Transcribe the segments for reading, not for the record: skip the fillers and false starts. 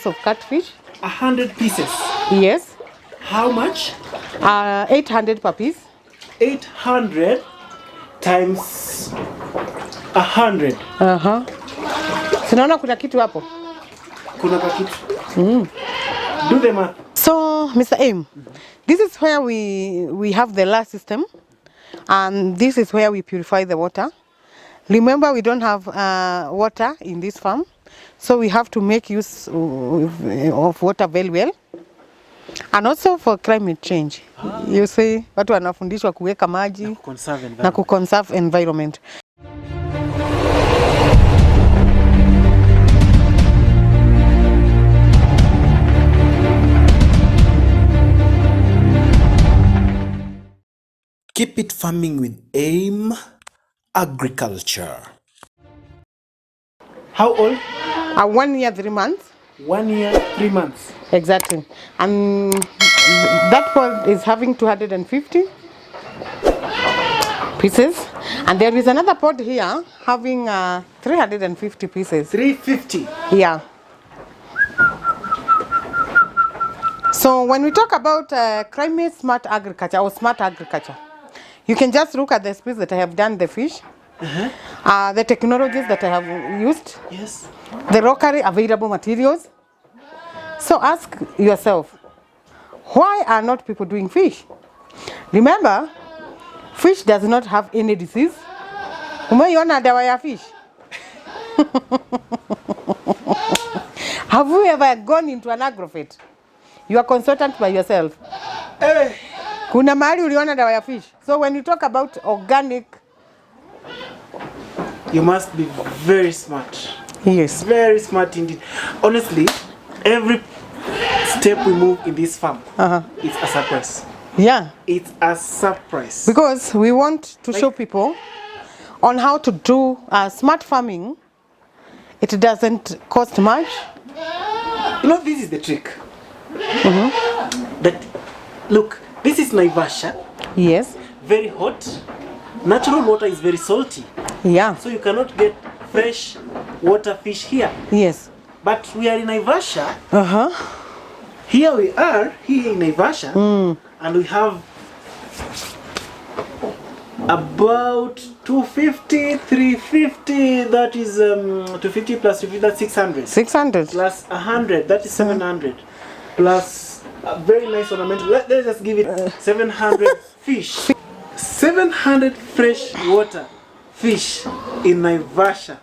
of catfish. 100 pieces. Yes. How much? 800 per piece. 800 times 100. Sinaona kuna kitu hapo. Kuna kitu. Do the math. So, Mr. M, this is where we have the last system, and this is where we purify the water. Remember, we don't have water in this farm, so we have to make use of water very well. And also for climate change. You see, watu wanafundishwa kuweka maji na kuconserve environment. Keep it farming with AIM Agriculture. How old? 1 year, 3 months. 1 year, 3 months. Exactly. And that pod is having 250 pieces. And there is another pod here having 350 pieces. 350? Yeah. So when we talk about climate smart agriculture or smart agriculture, you can just look at the space that I have done the fish, the technologies that I have used, yes, the locally available materials. So ask yourself, why are not people doing fish? Remember, fish does not have any disease. Umeiona dawa ya fish? Have you ever gone into an agrovet? You are consultant by yourself. Kuna mahali uliona dawa ya fish. So when you talk about organic, you must be very smart. Yes. Very smart indeed. Honestly, every step we move in this farm, it's a surprise. Yeah. It's a surprise. Because we want to show people on how to do smart farming. It doesn't cost much. You know, this is the trick. That, look, this is Naivasha. Yes. Very hot. Natural water is very salty. Yeah. So you cannot get fresh water fish here. Yes. But we are in Naivasha. Here we are, here in Naivasha, and we have about 250, 350, that is 250 plus 250, that's 600. 600. Plus 100, that is 700. Plus a very nice ornamental, let's just give it 700 fish. 700 fresh water fish in Naivasha.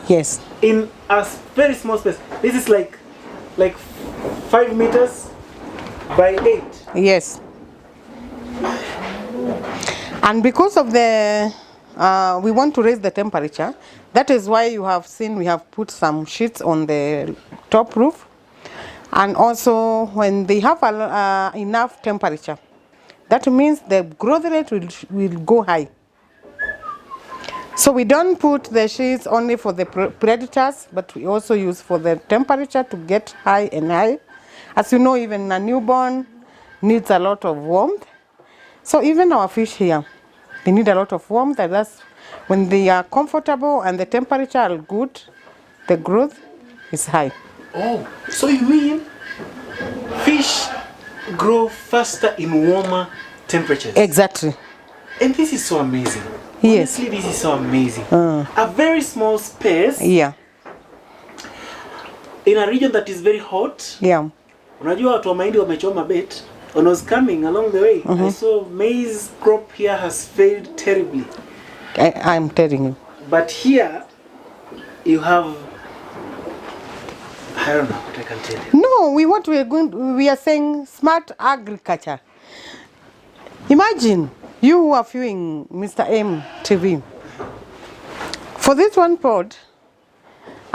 Yes. In a very small space. This is like 5 meters by 8. Yes. And because of the, we want to raise the temperature, that is why you have seen we have put some sheets on the top roof. And also when they have enough temperature, that means the growth rate will go high. So we don't put the sheets only for the predators, but we also use for the temperature to get high and high. As you know, even a newborn needs a lot of warmth. So even our fish here, they need a lot of warmth, and that's when they are comfortable and the temperature are good, the growth is high. Oh, so you mean fish grow faster in warmer temperatures? Exactly. And this is so amazing. Yes. Honestly, this is so amazing. A very small space. Yeah. In a region that is very hot. Yeah. Unajua watu wa mahindi wamechoma bet. When I was coming along the way, I saw maize crop here has failed terribly. I'm telling you. But here, you have, I don't know what I can tell you. No, we are saying smart agriculture. Imagine you who are viewing Mr. M TV. For this one pod,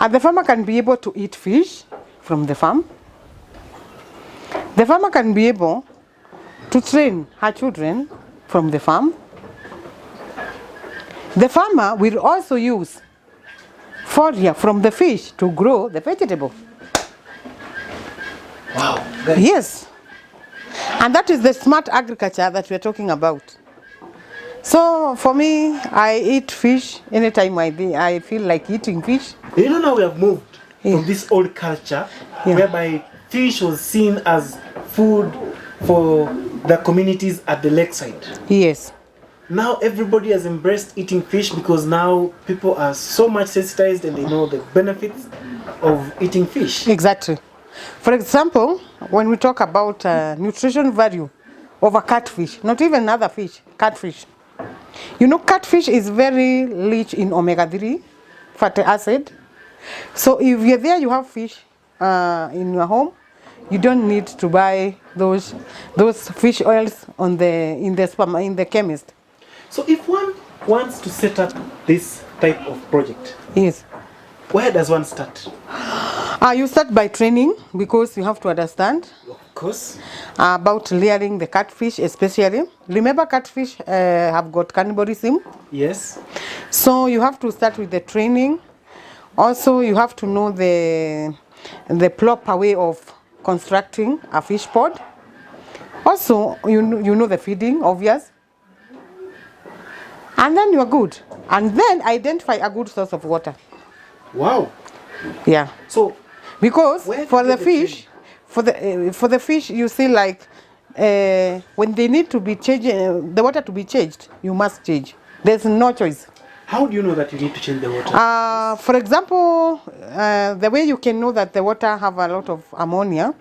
the farmer can be able to eat fish from the farm. The farmer can be able to train her children from the farm. The farmer will also use fodder from the fish to grow the vegetable. Wow. Guys. Yes. And that is the smart agriculture that we're talking about. So for me, I eat fish anytime I feel like eating fish. You know now we have moved. from this old culture Yeah. whereby fish was seen as food for the communities at the lakeside. Yes. Now everybody has embraced eating fish because now people are so much sensitized and they know the benefits of eating fish. Exactly. For example, when we talk about nutrition value of a catfish, not even other fish, catfish. You know, catfish is very rich in omega-3 fatty acid. So if you're there, you have fish in your home, you don't need to buy those fish oils in the chemist. So if one wants to set up this type of project, Yes. where does one start? You start by training because you have to understand Of course. about layering the catfish, especially. Remember, catfish have got cannibalism. Yes. So you have to start with the training. Also, you have to know the proper way of constructing a fish pond. Also, you know the feeding, obvious. And then you're good. And then identify a good source of water. Wow. Yeah. So Because where for do you the get the fish, for the fish, you see, like when they need to be changed, the water to be changed, you must change. There's no choice. how do you know that you need to change the water? For example, the way you can know that the water have a lot of ammonia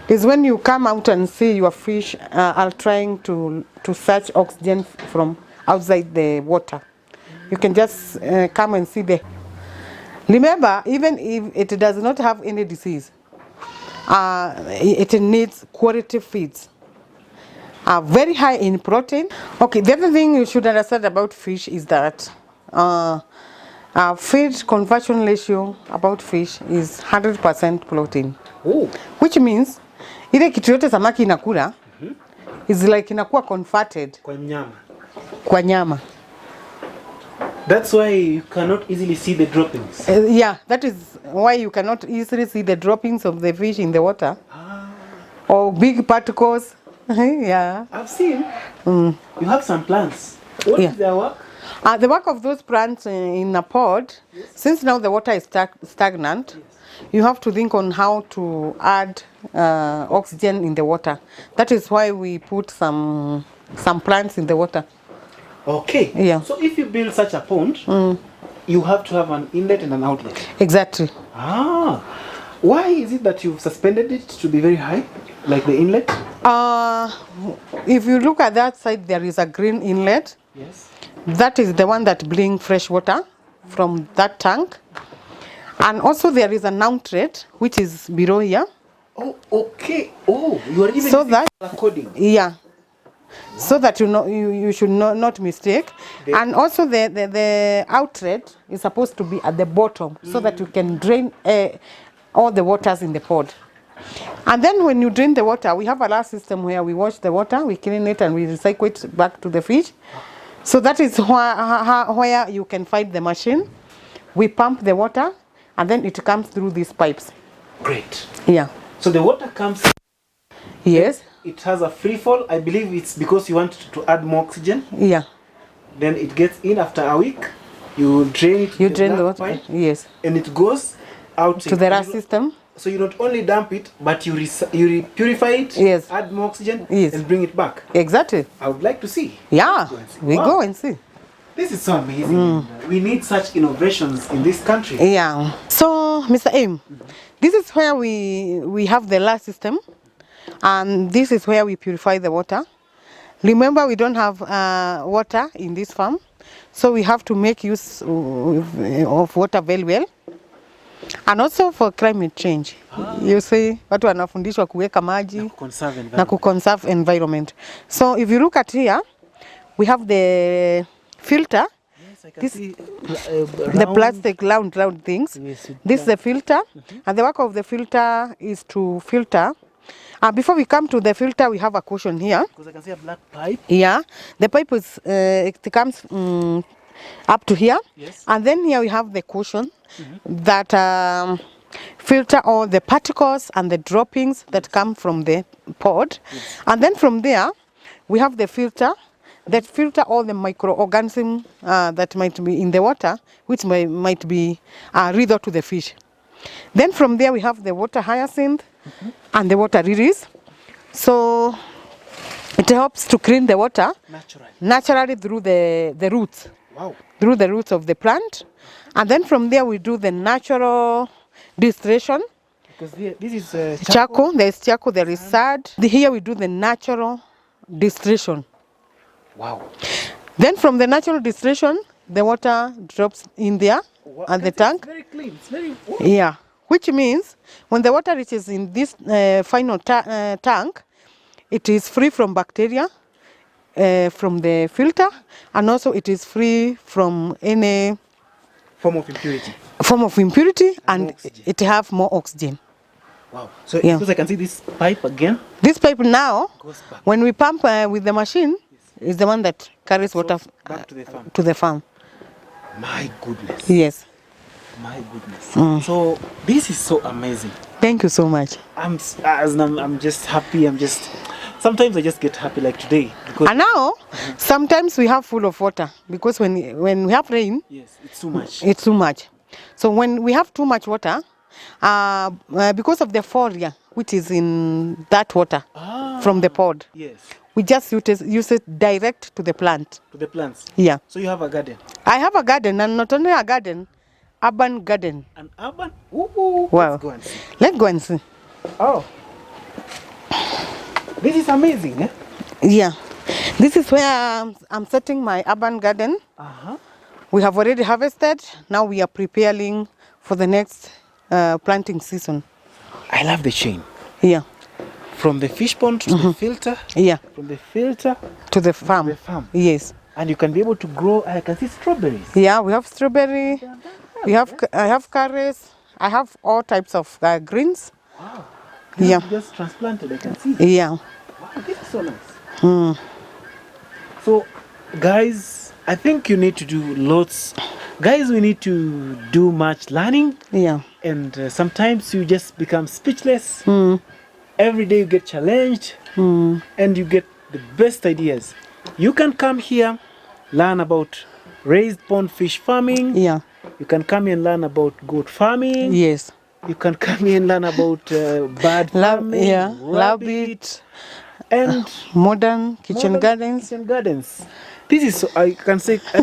is when you come out and see your fish are trying to search oxygen from outside the water. You can just come and see the. Remember, even if it does not have any disease, it needs quality feeds. Very high in protein. Okay, the other thing you should understand about fish is that feed conversion ratio about fish is 100% protein. Oh. Which means ile kitu yote samaki inakula is like inakuwa converted Kwa nyama. kwa nyama. That's why you cannot easily see the droppings. Yeah, that is why you cannot easily see the droppings of the fish in the water. Or big particles. Yeah. I've seen. You have some plants. What is their work? The work of those plants in a pod, since now the water is stagnant, you have to think on how to add oxygen in the water. That is why we put some plants in the water. Okay. Yeah. So if you build such a pond, you have to have an inlet and an outlet. Exactly. Why is it that you've suspended it to be very high, like the inlet? If you look at that side, there is a green inlet. Yes. That is the one that brings fresh water from that tank. And also there is an outlet, which is below here. Oh, okay. Oh, you are even So that, coding. yeah. So that you know you should not mistake. And also the outlet is supposed to be at the bottom so that you can drain all the waters in the pod. And then when you drain the water, we have a last system where we wash the water, we clean it and we recycle it back to the fish. So that is where you can find the machine. We pump the water and then it comes through these pipes. Great. Yeah. So the water comes. Yes. It has a free fall. I believe it's because you want to add more oxygen. Yeah. Then it gets in after a week. You drain it. You drain the water. Pipe, yes. And it goes out To the RAS system. So you not only dump it, but you purify it, Yes. add more oxygen, Yes. and bring it back. Exactly. I would like to see. Yeah. Go and see. We Wow. go and see. This is so amazing. We need such innovations in this country. Yeah. So, Mr. M, this is where we have the last system, and this is where we purify the water. Remember, we don't have water in this farm, so we have to make use of water very well. And also for climate change. You see, watu wanafundishwa kuweka maji na kuconserve environment. So if you look at here, we have the filter. Yes, I can see The plastic round things. Yes, This is the filter, and the work of the filter is to filter. Before we come to the filter, we have a cushion here. Because I can see a black pipe. Yeah, the pipe is it comes up to here. Yes. And then here we have the cushion that filter all the particles and the droppings that come from the pod. Yes. And then from there, we have the filter that filter all the microorganisms that might be in the water, which might be lethal to the fish. Then from there we have the water hyacinth and the water lilies. So it helps to clean the water naturally through the roots. Wow. Through the roots of the plant. And then from there we do the natural distillation. Because this is Charcoal, there is charcoal, there is sad. Here we do the natural distillation. Wow. Then from the natural distillation, the water drops in there at the tank. It's very clean. It's very Yeah, which means when the water reaches in this final tank, it is free from bacteria from the filter, and also it is free from any form of impurity. And it have more oxygen. Wow. So because I can see this pipe again. This pipe now, goes back. when we pump with the machine, is the one that carries water back to the farm. To the farm. My goodness. Yes. My goodness. So this is so amazing. Thank you so much. I'm just happy. Sometimes I just get happy like today because. And now, sometimes we have full of water because when we have rain, yes, it's too much. It's too much. So when we have too much water, because of the foliar which is in that water from the pod, yes, we just use it direct to the plant. To the plants. Yeah. So you have a garden. I have a garden, and not only a garden, urban garden. An urban? Ooh, wow. Let's go and see. Let's go and see. Oh. This is amazing, eh? Yeah. This is where I'm setting my urban garden. We have already harvested. Now we are preparing for the next planting season. I love the chain. Yeah. From the fish pond to the filter. Yeah. From the filter to the farm. To the farm. Yes. And you can be able to grow. I can see strawberries. Yeah, we have strawberry. I have carrots. I have all types of greens. Wow. Yeah. Just transplanted, I can see. Yeah. Wow, this is so nice. So, guys, I think you need to do lots. Guys, we need to do much learning. Yeah. And sometimes you just become speechless. Every day you get challenged. And you get the best ideas. You can come here, learn about raised pond fish farming. Yeah. You can come here and learn about goat farming. Yes. You can come here and learn about bird farming, rabbit, and modern kitchen gardens. Kitchen gardens. This is so, I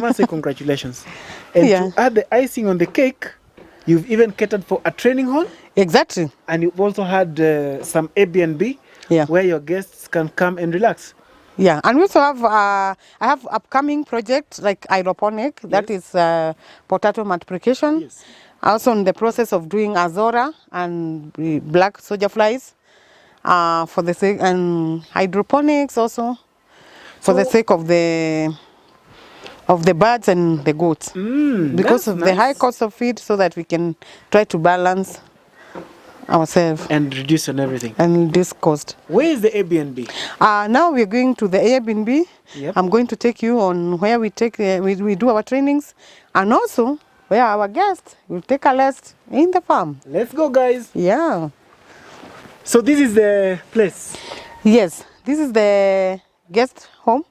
must say congratulations. And to add the icing on the cake, you've even catered for a training hall. Exactly. And you've also had some Airbnb where your guests can come and relax. Yeah, and we also have I have upcoming projects like hydroponic, that is potato multiplication. Yes. Also in the process of doing azora and black soldier flies for the sake, and hydroponics also for the sake of the birds and the goats, because of the high cost of feed, so that we can try to balance ourselves and reduce on everything and reduce cost. Where is the Airbnb? Now we're going to the Airbnb. Yep. I'm going to take you on where we take we do our trainings, and also where our guests will take a rest in the farm. Let's go, guys. Yeah. So this is the place. Yes, this is the guest home.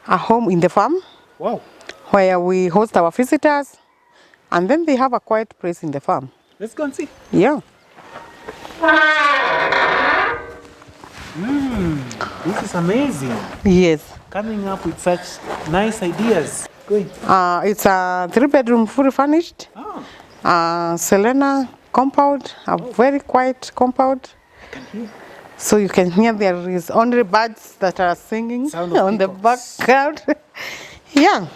A home in the farm. Wow. Where we host our visitors, and then they have a quiet place in the farm. Let's go and see. Yeah. This is amazing. Yes. Coming up with such nice ideas. Going. It's a 3-bedroom, fully furnished. Selena compound, a very quiet compound. I can hear. So you can hear there is only birds that are singing on the background. Yeah.